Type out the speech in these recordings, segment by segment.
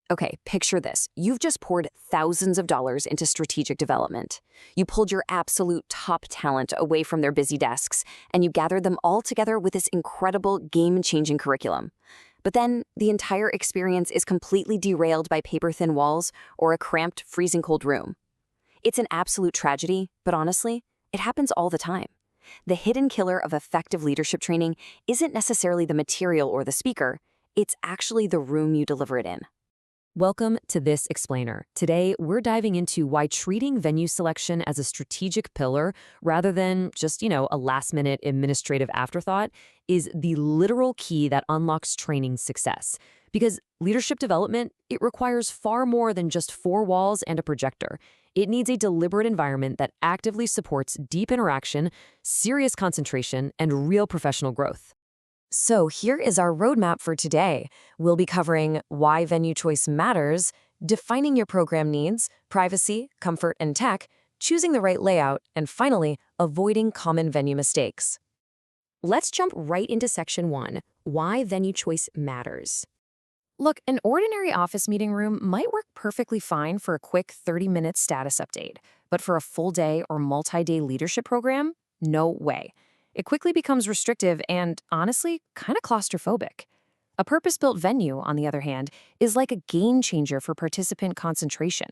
Okay, picture this. You've just poured thousands of dollars into strategic development. You pulled your absolute top talent away from their busy desks, and you gathered them all together with this incredible game-changing curriculum. But then the entire experience is completely derailed by paper-thin walls or a cramped, freezing cold room. It's an absolute tragedy, but honestly, it happens all the time. The hidden killer of effective leadership training isn't necessarily the material or the speaker, it's actually the room you deliver it in. Welcome to This Explainer. Today, we're diving into why treating venue selection as a strategic pillar rather than just, a last-minute administrative afterthought is the literal key that unlocks training success. Because leadership development, it requires far more than just four walls and a projector. It needs a deliberate environment that actively supports deep interaction, serious concentration, and real professional growth. So here is our roadmap for today. We'll be covering why venue choice matters, defining your program needs, privacy, comfort, and tech, choosing the right layout, and finally, avoiding common venue mistakes. Let's jump right into Section 1, why venue choice matters. Look, an ordinary office meeting room might work perfectly fine for a quick 30-minute status update, but for a full-day or multi-day leadership program, no way. It quickly becomes restrictive and, honestly, kind of claustrophobic. A purpose-built venue, on the other hand, is like a game changer for participant concentration.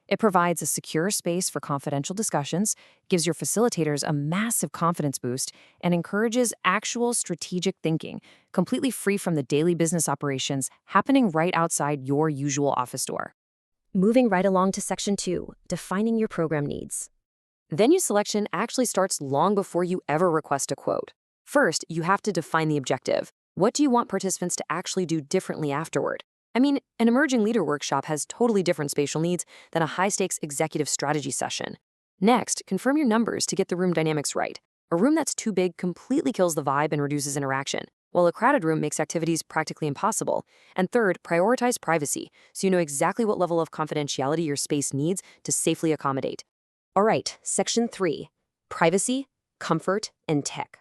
It provides a secure space for confidential discussions, gives your facilitators a massive confidence boost, and encourages actual strategic thinking, completely free from the daily business operations happening right outside your usual office door. Moving right along to Section 2, defining your program needs. Venue selection actually starts long before you ever request a quote. First, you have to define the objective. What do you want participants to actually do differently afterward? I mean, an emerging leader workshop has totally different spatial needs than a high-stakes executive strategy session. Next, confirm your numbers to get the room dynamics right. A room that's too big completely kills the vibe and reduces interaction, while a crowded room makes activities practically impossible. And third, prioritize privacy, so you know exactly what level of confidentiality your space needs to safely accommodate. All right, Section 3, privacy, comfort, and tech.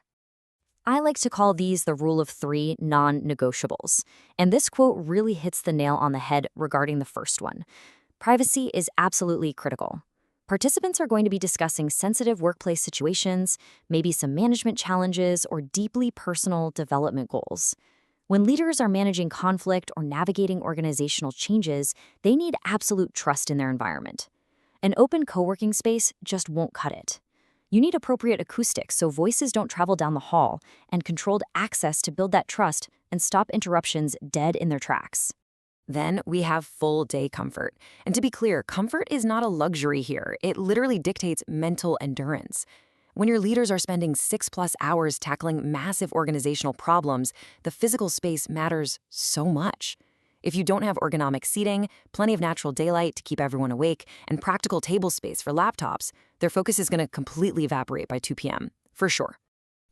I like to call these the rule of three non-negotiables, and this quote really hits the nail on the head regarding the first one. Privacy is absolutely critical. Participants are going to be discussing sensitive workplace situations, maybe some management challenges, or deeply personal development goals. When leaders are managing conflict or navigating organizational changes, they need absolute trust in their environment. An open co-working space just won't cut it. You need appropriate acoustics so voices don't travel down the hall, and controlled access to build that trust and stop interruptions dead in their tracks. Then we have full-day comfort. And to be clear, comfort is not a luxury here. It literally dictates mental endurance. When your leaders are spending 6+ hours tackling massive organizational problems, the physical space matters so much. If you don't have ergonomic seating, plenty of natural daylight to keep everyone awake, and practical table space for laptops, their focus is going to completely evaporate by 2 p.m., for sure.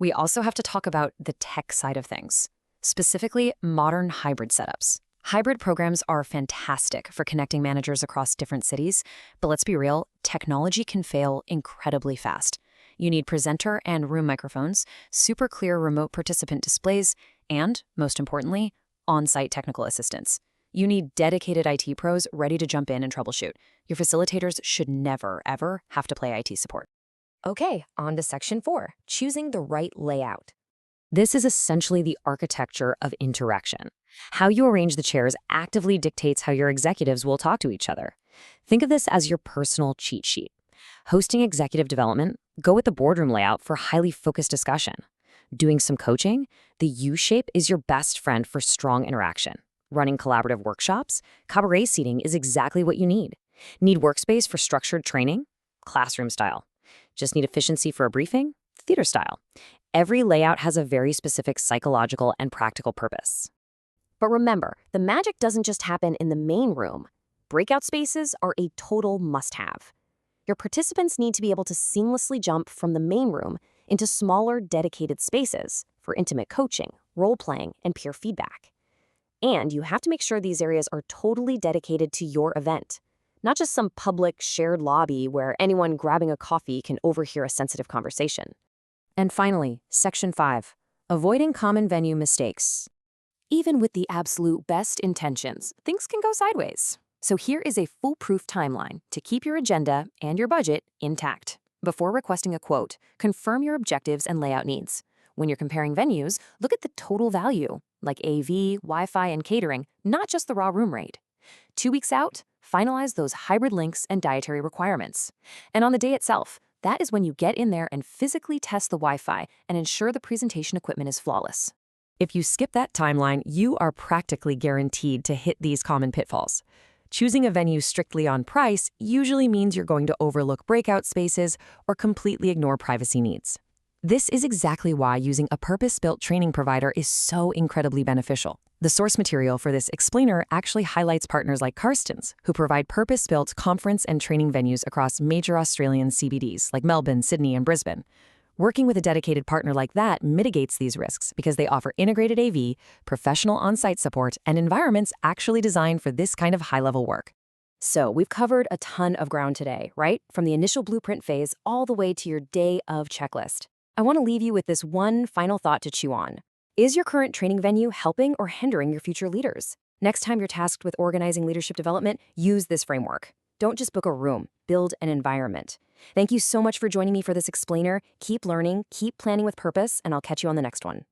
We also have to talk about the tech side of things, specifically modern hybrid setups. Hybrid programs are fantastic for connecting managers across different cities, but let's be real, technology can fail incredibly fast. You need presenter and room microphones, super clear remote participant displays, and, most importantly, on-site technical assistance. You need dedicated IT pros ready to jump in and troubleshoot. Your facilitators should never, ever have to play IT support. Okay, on to Section 4, choosing the right layout. This is essentially the architecture of interaction. How you arrange the chairs actively dictates how your executives will talk to each other. Think of this as your personal cheat sheet. Hosting executive development, go with the boardroom layout for highly focused discussion. Doing some coaching, the U-shape is your best friend for strong interaction. Running collaborative workshops, Cabaret seating is exactly what you need. Need workspace for structured training? Classroom style. Just need efficiency for a briefing? Theater style. Every layout has a very specific psychological and practical purpose. But remember, the magic doesn't just happen in the main room. Breakout spaces are a total must-have. Your participants need to be able to seamlessly jump from the main room into smaller, dedicated spaces for intimate coaching, role-playing, and peer feedback. And you have to make sure these areas are totally dedicated to your event, not just some public shared lobby where anyone grabbing a coffee can overhear a sensitive conversation. And finally, Section 5, avoiding common venue mistakes. Even with the absolute best intentions, things can go sideways. So here is a foolproof timeline to keep your agenda and your budget intact. Before requesting a quote, confirm your objectives and layout needs. When you're comparing venues, look at the total value, like AV, Wi-Fi, and catering, not just the raw room rate. 2 weeks out, finalize those hybrid links and dietary requirements. And on the day itself, that is when you get in there and physically test the Wi-Fi and ensure the presentation equipment is flawless. If you skip that timeline, you are practically guaranteed to hit these common pitfalls. Choosing a venue strictly on price usually means you're going to overlook breakout spaces or completely ignore privacy needs. This is exactly why using a purpose-built training provider is so incredibly beneficial. The source material for this explainer actually highlights partners like Karsten's, who provide purpose-built conference and training venues across major Australian CBDs like Melbourne, Sydney, and Brisbane. Working with a dedicated partner like that mitigates these risks because they offer integrated AV, professional on-site support, and environments actually designed for this kind of high-level work. So we've covered a ton of ground today, right? From the initial blueprint phase all the way to your day of checklist. I want to leave you with this one final thought to chew on. Is your current training venue helping or hindering your future leaders? Next time you're tasked with organizing leadership development, use this framework. Don't just book a room, build an environment. Thank you so much for joining me for this explainer. Keep learning, keep planning with purpose, and I'll catch you on the next one.